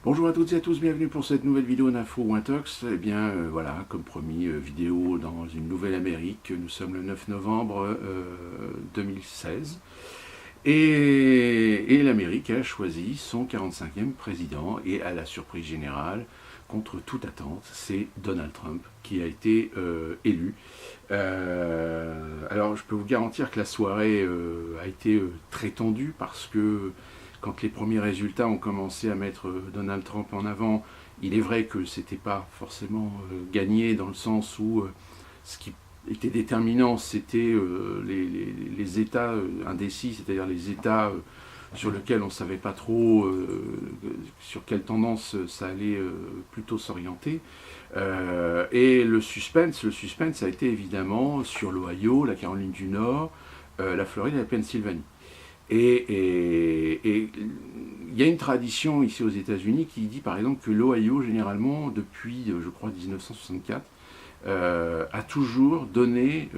Bonjour à toutes et à tous, bienvenue pour cette nouvelle vidéo d'Info Wintox. Eh bien voilà, comme promis, vidéo dans une nouvelle Amérique. Nous sommes le 9 novembre 2016 et l'Amérique a choisi son 45e président et à la surprise générale, contre toute attente, c'est Donald Trump qui a été élu. Alors je peux vous garantir que la soirée a été très tendue parce que quand les premiers résultats ont commencé à mettre Donald Trump en avant, il est vrai que c'était pas forcément gagné dans le sens où ce qui était déterminant, c'était les États indécis, c'est-à-dire les États sur lesquels on ne savait pas trop sur quelle tendance ça allait plutôt s'orienter. Et le suspense a été évidemment sur l'Ohio, la Caroline du Nord, la Floride et la Pennsylvanie. Et il y a une tradition ici aux États-Unis qui dit par exemple que l'Ohio, généralement, depuis, je crois, 1964, a toujours donné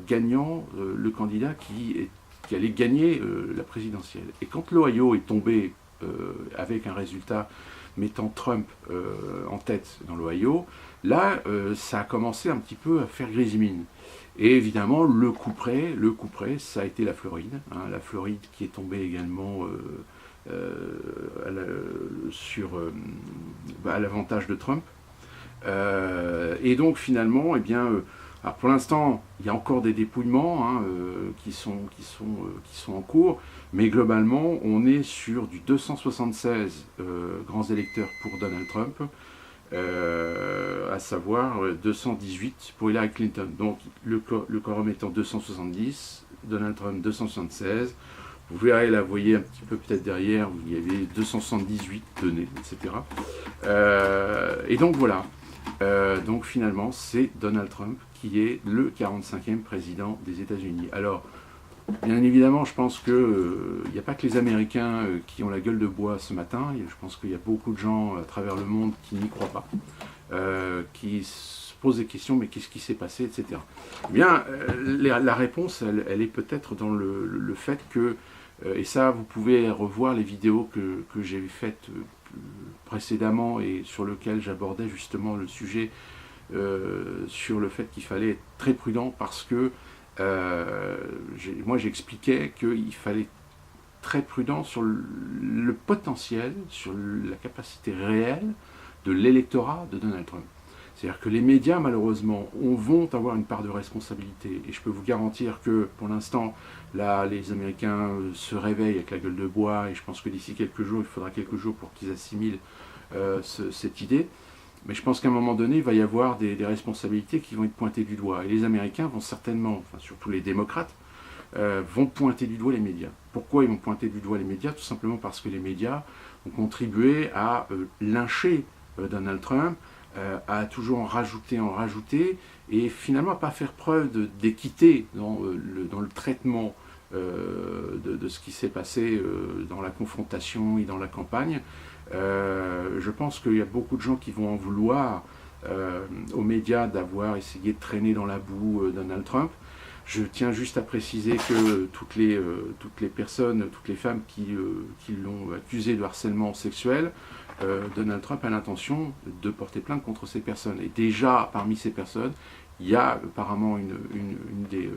gagnant le candidat qui allait gagner la présidentielle. Et quand l'Ohio est tombé avec un résultat mettant Trump en tête dans l'Ohio, là, ça a commencé un petit peu à faire grise mine. Et évidemment, le coup près, ça a été la Floride. La Floride qui est tombée également à l'avantage de Trump. Et donc finalement, eh bien, alors pour l'instant, il y a encore des dépouillements qui sont en cours, mais globalement, on est sur du 276 grands électeurs pour Donald Trump, à savoir 218 pour Hillary Clinton. Donc le quorum étant 270, Donald Trump 276. Vous verrez, là, vous voyez un petit peu peut-être derrière, où il y avait 278 donnés, etc. Et donc voilà. Donc finalement, c'est Donald Trump qui est le 45e président des États-Unis. Alors, bien évidemment, je pense qu'il n'y a pas que les Américains qui ont la gueule de bois ce matin. Je pense qu'il y a beaucoup de gens à travers le monde qui n'y croient pas, qui se posent des questions, mais qu'est-ce qui s'est passé, etc. Eh bien, la réponse, elle est peut-être dans le fait que, et ça, vous pouvez revoir les vidéos que j'ai faites précédemment et sur lesquelles j'abordais justement le sujet sur le fait qu'il fallait être très prudent parce que moi j'expliquais qu'il fallait être très prudent sur le potentiel, sur la capacité réelle de l'électorat de Donald Trump. C'est-à-dire que les médias, malheureusement, vont avoir une part de responsabilité. Et je peux vous garantir que, pour l'instant, là, les Américains se réveillent avec la gueule de bois, et je pense que d'ici quelques jours, il faudra quelques jours pour qu'ils assimilent cette idée. Mais je pense qu'à un moment donné, il va y avoir des responsabilités qui vont être pointées du doigt. Et les Américains vont certainement, enfin surtout les démocrates, vont pointer du doigt les médias. Pourquoi ils vont pointer du doigt les médias? Tout simplement parce que les médias ont contribué à lyncher Donald Trump, à toujours en rajouter, et finalement à ne pas faire preuve d'équité dans le traitement de ce qui s'est passé dans la confrontation et dans la campagne. Je pense qu'il y a beaucoup de gens qui vont en vouloir aux médias d'avoir essayé de traîner dans la boue Donald Trump. Je tiens juste à préciser que toutes les personnes, toutes les femmes qui l'ont accusé de harcèlement sexuel, Donald Trump a l'intention de porter plainte contre ces personnes. Et déjà, parmi ces personnes, il y a apparemment une des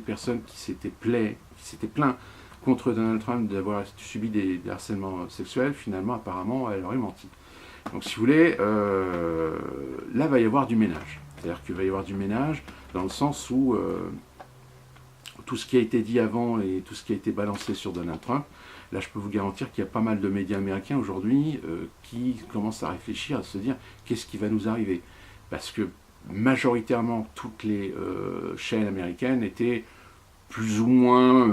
personnes qui s'était plaint contre Donald Trump d'avoir subi des harcèlements sexuels. Finalement, apparemment, elle aurait menti. Donc, si vous voulez, là, va y avoir du ménage. C'est-à-dire qu'il va y avoir du ménage dans le sens où tout ce qui a été dit avant et tout ce qui a été balancé sur Donald Trump, là je peux vous garantir qu'il y a pas mal de médias américains aujourd'hui qui commencent à réfléchir, à se dire qu'est-ce qui va nous arriver. Parce que majoritairement toutes les chaînes américaines étaient plus ou moins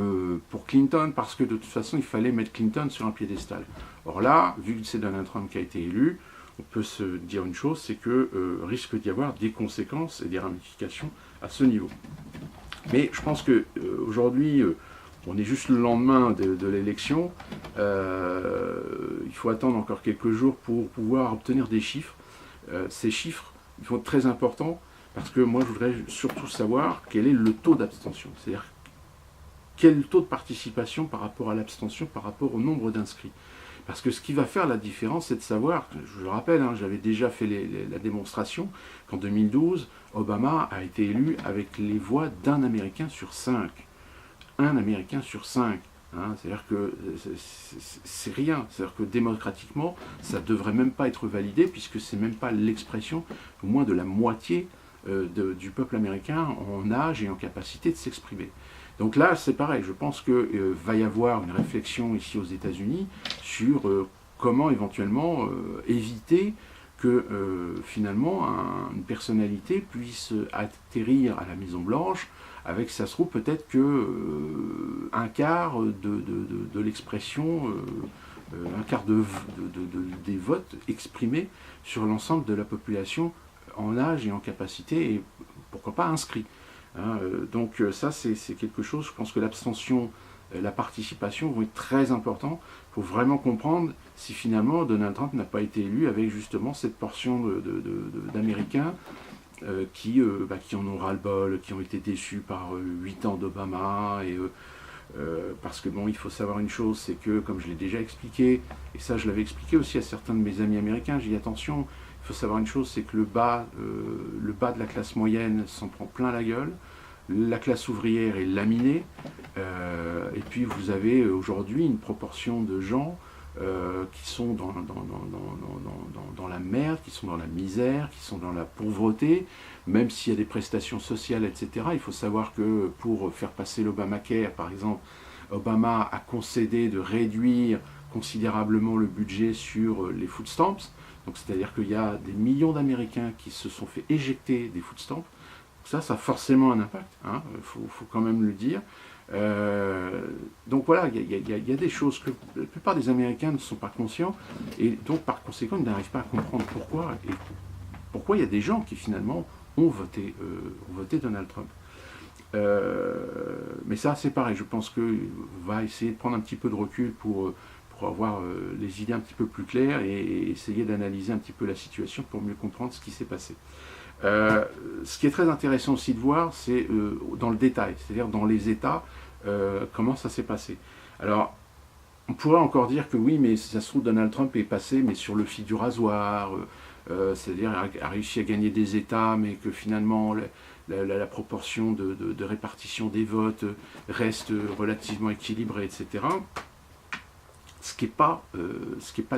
pour Clinton, parce que de toute façon il fallait mettre Clinton sur un piédestal. Or là, vu que c'est Donald Trump qui a été élu, on peut se dire une chose, c'est que risque d'y avoir des conséquences et des ramifications à ce niveau. Mais je pense qu'aujourd'hui, on est juste le lendemain de l'élection. Il faut attendre encore quelques jours pour pouvoir obtenir des chiffres. Ces chiffres, ils vont être très importants parce que moi, je voudrais surtout savoir quel est le taux d'abstention. C'est-à-dire quel taux de participation par rapport à l'abstention, par rapport au nombre d'inscrits. Parce que ce qui va faire la différence, c'est de savoir, je le rappelle, hein, j'avais déjà fait la démonstration, qu'en 2012, Obama a été élu avec les voix d'un Américain sur 5. Un Américain sur 5. Hein, c'est-à-dire que c'est rien. C'est-à-dire que démocratiquement, ça ne devrait même pas être validé, puisque c'est même pas l'expression, au moins de la moitié du peuple américain en âge et en capacité de s'exprimer. Donc là, c'est pareil. Je pense qu'il va y avoir une réflexion ici aux États-Unis sur comment éventuellement éviter que finalement une personnalité puisse atterrir à la Maison-Blanche avec, ça se trouve, peut-être que un quart de l'expression, un quart des votes exprimés sur l'ensemble de la population en âge et en capacité, et pourquoi pas inscrit. Hein, donc ça, c'est quelque chose, je pense que l'abstention, la participation vont être très importants pour vraiment comprendre si finalement Donald Trump n'a pas été élu avec justement cette portion d'Américains qui en ont ras-le-bol, qui ont été déçus par 8 ans d'Obama, et parce que bon, il faut savoir une chose, c'est que, comme je l'ai déjà expliqué, et ça je l'avais expliqué aussi à certains de mes amis américains, j'ai dit attention, il faut savoir une chose, c'est que le bas de la classe moyenne s'en prend plein la gueule, la classe ouvrière est laminée, et puis vous avez aujourd'hui une proportion de gens qui sont dans la merde, qui sont dans la misère, qui sont dans la pauvreté, même s'il y a des prestations sociales, etc. Il faut savoir que pour faire passer l'Obamacare, par exemple, Obama a concédé de réduire considérablement le budget sur les food stamps. Donc c'est-à-dire qu'il y a des millions d'Américains qui se sont fait éjecter des food stamps. Ça a forcément un impact, hein, faut quand même le dire. Donc voilà, il y a des choses que la plupart des Américains ne sont pas conscients, et donc par conséquent ils n'arrivent pas à comprendre pourquoi, et pourquoi il y a des gens qui finalement ont voté Donald Trump. Mais ça c'est pareil, je pense qu'on va essayer de prendre un petit peu de recul pour avoir les idées un petit peu plus claires et essayer d'analyser un petit peu la situation pour mieux comprendre ce qui s'est passé. Ce qui est très intéressant aussi de voir, c'est dans le détail, c'est-à-dire dans les États, comment ça s'est passé. Alors, on pourrait encore dire que oui, mais ça se trouve, Donald Trump est passé, mais sur le fil du rasoir, c'est-à-dire a réussi à gagner des États, mais que finalement la proportion de répartition des votes reste relativement équilibrée, etc. Ce qui n'est pas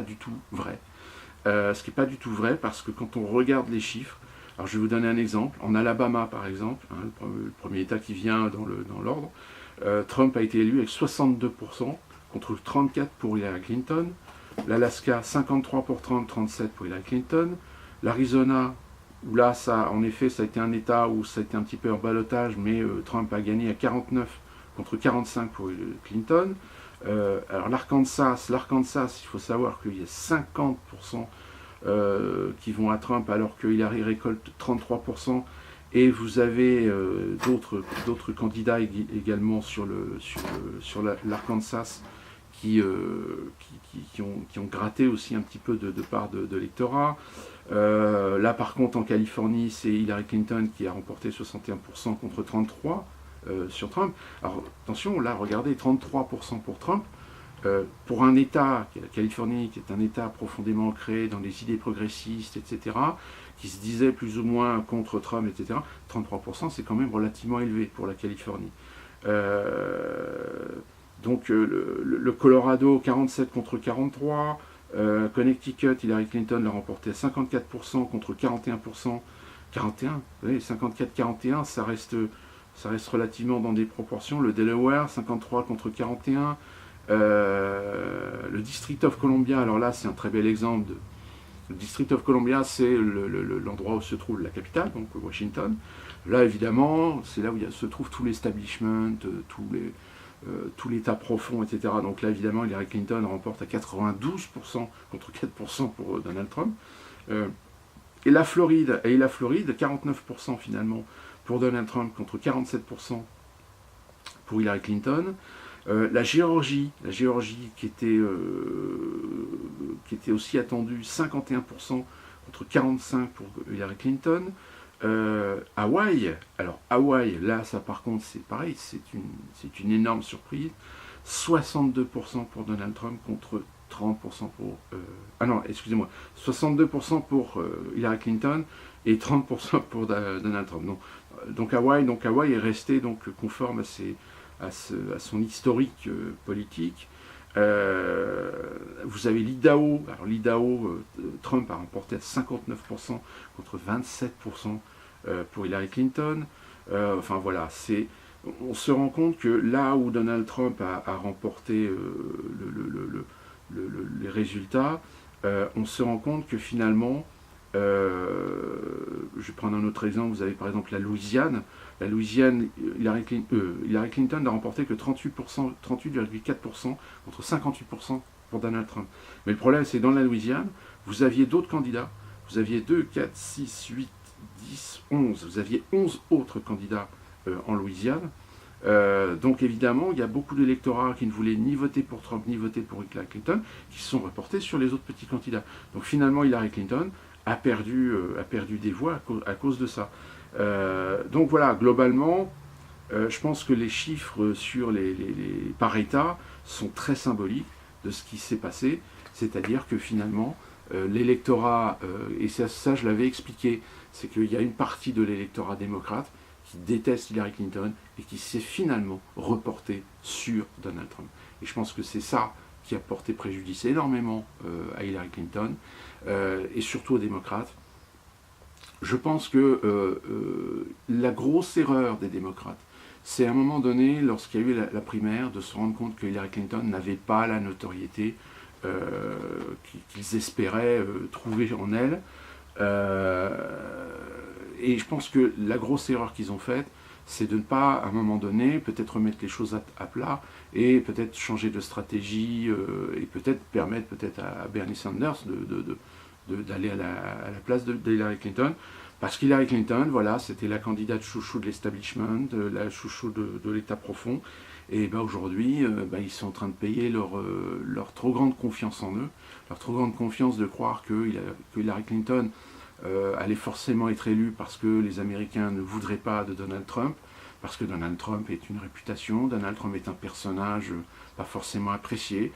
du tout vrai. Ce qui n'est pas du tout vrai, parce que quand on regarde les chiffres, alors je vais vous donner un exemple. En Alabama, par exemple, hein, le premier État qui vient dans l'ordre, Trump a été élu avec 62% contre 34% pour Hillary Clinton. L'Alaska, 53% pour Trump, 37% pour Hillary Clinton. L'Arizona, où là, en effet, ça a été un État où ça a été un petit peu en ballottage, mais Trump a gagné à 49% contre 45% pour Clinton. Alors l'Arkansas, il faut savoir qu'il y a 50% qui vont à Trump alors que Hillary récolte 33%, et vous avez d'autres candidats également sur l'Arkansas qui ont gratté aussi un petit peu de part de l'électorat. Là par contre en Californie, c'est Hillary Clinton qui a remporté 61% contre 33% sur Trump. Alors attention, là regardez, 33% pour Trump. Pour un État, qui est la Californie, qui est un État profondément ancré dans les idées progressistes, etc., qui se disait plus ou moins contre Trump, etc., 33%, c'est quand même relativement élevé pour la Californie. Donc le Colorado, 47 contre 43, Connecticut, Hillary Clinton l'a remporté à 54% contre 41%. 41, oui, 54-41, ça reste relativement dans des proportions. Le Delaware, 53 contre 41. Le District of Columbia, alors là c'est un très bel exemple. Le District of Columbia, c'est l'endroit où se trouve la capitale, donc Washington. Là évidemment, c'est là où se trouve tout l'establishment, tout l'État profond, etc. Donc là évidemment, Hillary Clinton remporte à 92% contre 4% pour Donald Trump. Et la Floride, 49% finalement pour Donald Trump contre 47% pour Hillary Clinton. La Géorgie qui était aussi attendue, 51% contre 45% pour Hillary Clinton. Hawaï, là ça par contre c'est pareil, c'est une énorme surprise, 62% pour Donald Trump contre 30% pour... ah non, excusez-moi, 62% pour Hillary Clinton et 30% pour Donald Trump. Donc Hawaï est resté donc conforme à son historique politique. Vous avez l'Idaho. Alors l'Idaho, Trump a remporté à 59% contre 27% pour Hillary Clinton. Enfin voilà, on se rend compte que là où Donald Trump a remporté les résultats, on se rend compte que finalement, je vais prendre un autre exemple, vous avez par exemple la Louisiane. La Louisiane, Hillary Clinton n'a remporté que 38,4% contre 58% pour Donald Trump. Mais le problème, c'est que dans la Louisiane, vous aviez d'autres candidats. Vous aviez 2, 4, 6, 8, 10, 11. Vous aviez 11 autres candidats en Louisiane. Donc évidemment, il y a beaucoup d'électorats qui ne voulaient ni voter pour Trump ni voter pour Hillary Clinton, qui se sont reportés sur les autres petits candidats. Donc finalement, Hillary Clinton a perdu des voix à cause de ça. Donc voilà, globalement, je pense que les chiffres sur par État sont très symboliques de ce qui s'est passé, c'est-à-dire que finalement, l'électorat, et ça je l'avais expliqué, c'est qu'il y a une partie de l'électorat démocrate qui déteste Hillary Clinton et qui s'est finalement reporté sur Donald Trump. Et je pense que c'est ça qui a porté préjudice énormément à Hillary Clinton et surtout aux démocrates. Je pense que la grosse erreur des démocrates, c'est à un moment donné, lorsqu'il y a eu la primaire, de se rendre compte que Hillary Clinton n'avait pas la notoriété qu'ils espéraient trouver en elle. Et je pense que la grosse erreur qu'ils ont faite, c'est de ne pas, à un moment donné, peut-être remettre les choses à plat et peut-être changer de stratégie et peut-être permettre à Bernie Sanders d'aller à la place de Hillary Clinton. Parce qu'Hillary Clinton, voilà, c'était la candidate chouchou de l'establishment, la chouchou de l'État profond. Et ben aujourd'hui, ils sont en train de payer leur trop grande confiance en eux, leur trop grande confiance de croire que Hillary Clinton allait forcément être élue parce que les Américains ne voudraient pas de Donald Trump, parce que Donald Trump est une réputation, Donald Trump est un personnage pas forcément apprécié.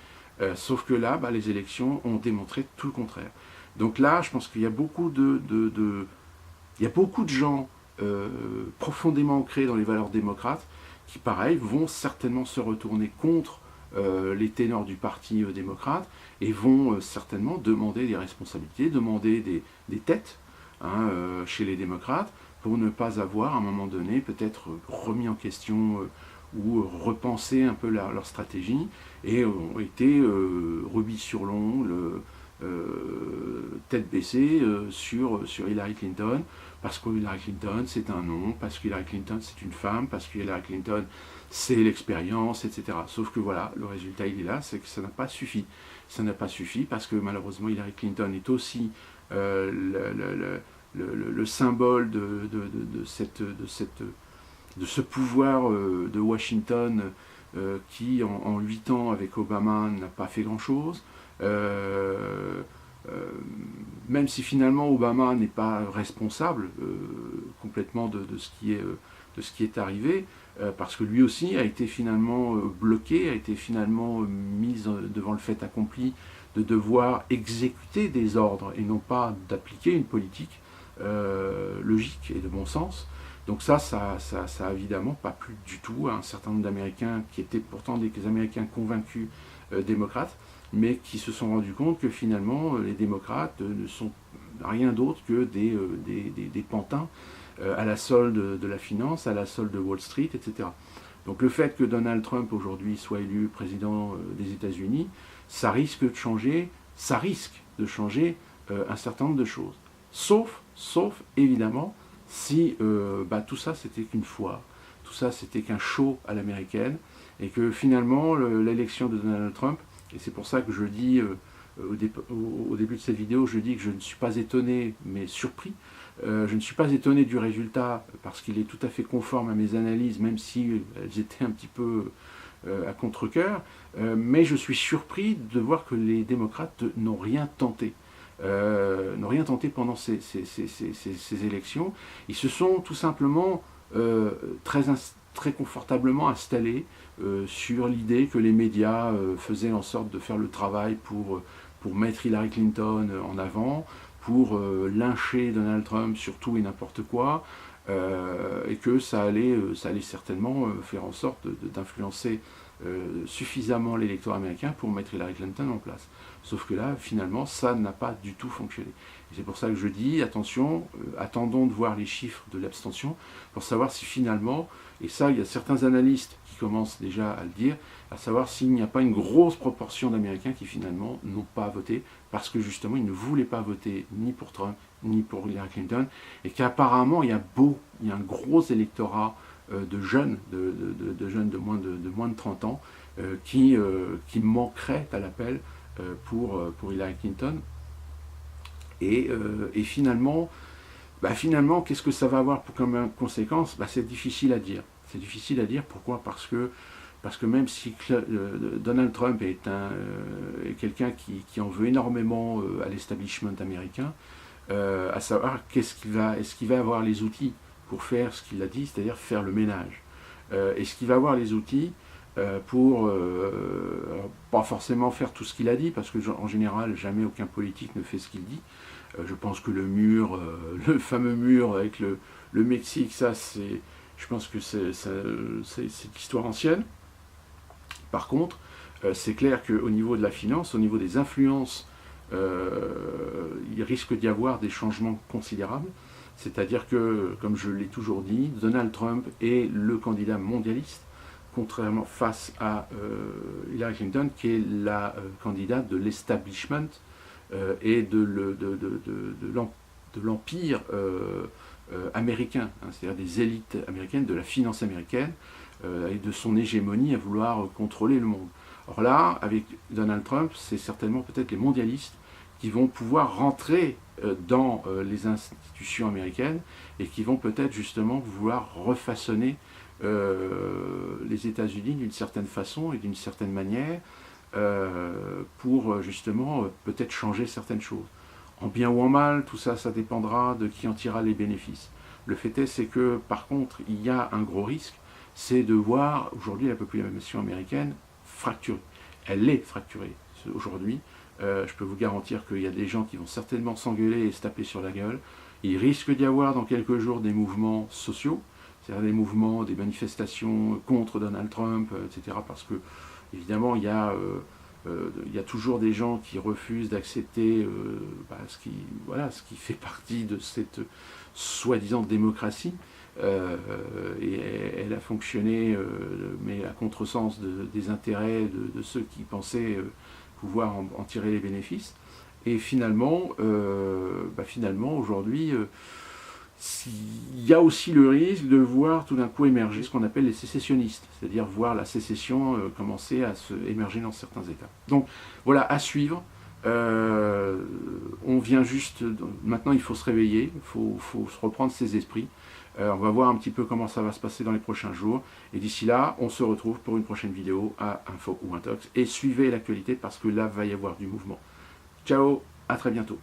Sauf que là, les élections ont démontré tout le contraire. Donc là, je pense qu'il y a beaucoup il y a beaucoup de gens profondément ancrés dans les valeurs démocrates qui, pareil, vont certainement se retourner contre les ténors du parti démocrate et vont certainement demander des responsabilités, demander des têtes chez les démocrates pour ne pas avoir, à un moment donné, peut-être remis en question ou repensé un peu leur stratégie et ont été rebis sur l'ongle, tête baissée sur Hillary Clinton, parce que Hillary Clinton c'est un nom, parce que Hillary Clinton c'est une femme, parce que Hillary Clinton c'est l'expérience, etc. Sauf que voilà, le résultat il est là, c'est que ça n'a pas suffi. Ça n'a pas suffi parce que malheureusement Hillary Clinton est aussi le symbole de ce pouvoir de Washington qui en 8 ans avec Obama n'a pas fait grand-chose. Même si finalement Obama n'est pas responsable complètement de ce qui est arrivé, parce que lui aussi a été finalement bloqué, a été finalement mis devant le fait accompli de devoir exécuter des ordres et non pas d'appliquer une politique logique et de bon sens. Donc ça a évidemment pas plu du tout à un certain nombre d'Américains qui étaient pourtant des Américains convaincus démocrates, mais qui se sont rendus compte que finalement les démocrates ne sont rien d'autre que des pantins à la solde de la finance, à la solde de Wall Street, etc. Donc le fait que Donald Trump aujourd'hui soit élu président des États-Unis, ça risque de changer un certain nombre de choses. Sauf évidemment, si tout ça c'était qu'une foire, tout ça c'était qu'un show à l'américaine, et que finalement l'élection de Donald Trump, et c'est pour ça que je dis au début de cette vidéo, je dis que je ne suis pas étonné mais surpris. Je ne suis pas étonné du résultat parce qu'il est tout à fait conforme à mes analyses, même si elles étaient un petit peu à contre-cœur, mais je suis surpris de voir que les démocrates n'ont rien tenté. Pendant ces élections. Ils se sont tout simplement très confortablement installé sur l'idée que les médias faisaient en sorte de faire le travail pour mettre Hillary Clinton en avant, pour lyncher Donald Trump sur tout et n'importe quoi, et que ça allait certainement faire en sorte d'influencer suffisamment l'électorat américain pour mettre Hillary Clinton en place. Sauf que là, finalement, ça n'a pas du tout fonctionné. Et c'est pour ça que je dis, attention, attendons de voir les chiffres de l'abstention pour savoir si finalement, et ça, il y a certains analystes qui commencent déjà à le dire, à savoir s'il n'y a pas une grosse proportion d'Américains qui finalement n'ont pas voté, parce que justement, ils ne voulaient pas voter ni pour Trump, ni pour Hillary Clinton, et qu'apparemment, il y a un gros électorat de jeunes, de jeunes de moins de 30 ans, qui manqueraient à l'appel pour Hillary Clinton. Et finalement, qu'est-ce que ça va avoir comme conséquence? C'est difficile à dire. C'est difficile à dire. Pourquoi? Parce que même si Donald Trump est quelqu'un qui en veut énormément à l'establishment américain, à savoir est-ce qu'il va avoir les outils pour faire ce qu'il a dit, c'est-à-dire faire le ménage. Est-ce qu'il va avoir les outils pour pas forcément faire tout ce qu'il a dit, parce que en général, jamais aucun politique ne fait ce qu'il dit. Je pense que le mur, le fameux mur avec le Mexique, je pense que c'est l'histoire ancienne. Par contre, c'est clair qu'au niveau de la finance, au niveau des influences, il risque d'y avoir des changements considérables. C'est-à-dire que, comme je l'ai toujours dit, Donald Trump est le candidat mondialiste, contrairement face à Hillary Clinton, qui est la candidate de l'establishment et de l'empire américain, hein, c'est-à-dire des élites américaines, de la finance américaine, et de son hégémonie à vouloir contrôler le monde. Or là, avec Donald Trump, c'est certainement peut-être les mondialistes qui vont pouvoir rentrer dans les institutions américaines et qui vont peut-être justement vouloir refaçonner les États-Unis d'une certaine façon et d'une certaine manière pour justement peut-être changer certaines choses. En bien ou en mal, tout ça, ça dépendra de qui en tirera les bénéfices. Le fait est, c'est que par contre, il y a un gros risque, c'est de voir aujourd'hui la population américaine fracturée. Elle est fracturée aujourd'hui. Je peux vous garantir qu'il y a des gens qui vont certainement s'engueuler et se taper sur la gueule. Il risque d'y avoir dans quelques jours des mouvements sociaux, c'est-à-dire des mouvements, des manifestations contre Donald Trump, etc. Parce que, évidemment, il y a toujours des gens qui refusent d'accepter ce qui fait partie de cette soi-disant démocratie. Et elle a fonctionné, mais à contresens des intérêts de ceux qui pensaient pouvoir en tirer les bénéfices. Et finalement, aujourd'hui, il y a aussi le risque de voir tout d'un coup émerger ce qu'on appelle les sécessionnistes, c'est-à-dire voir la sécession commencer à se émerger dans certains États. Donc voilà, à suivre. On vient juste, maintenant il faut se réveiller, il faut se reprendre ses esprits. On va voir un petit peu comment ça va se passer dans les prochains jours. Et d'ici là, on se retrouve pour une prochaine vidéo à Info ou Intox. Et suivez l'actualité parce que là, va y avoir du mouvement. Ciao, à très bientôt.